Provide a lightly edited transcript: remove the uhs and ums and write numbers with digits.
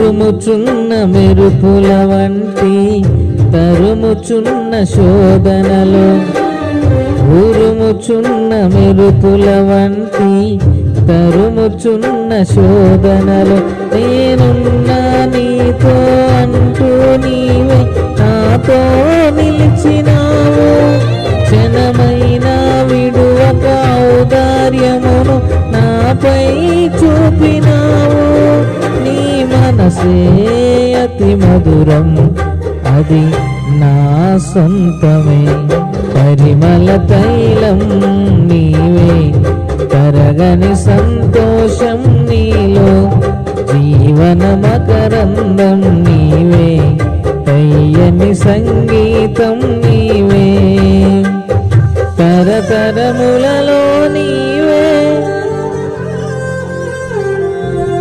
ఉరుముచున్న మెరుపుల వంటి తరుముచున్న శోధనలో, ఉరుముచున్న మెరుపుల వంటి తరుముచున్న శోధనలో, నేనున్నా నీతో అంటూ నీవే నాతో నిలిచినావు. క్షణమైనా విడువక ఔదార్యమును నాపై చూపినావు. నీ మనసే అతి మధురం, అది నా సొంతమే. పరిమళ తైలం నీవే, తరగని సంతోషం నీలో. జీవన మకరందం నీవే, తయ్యని సంగీతం నీవే.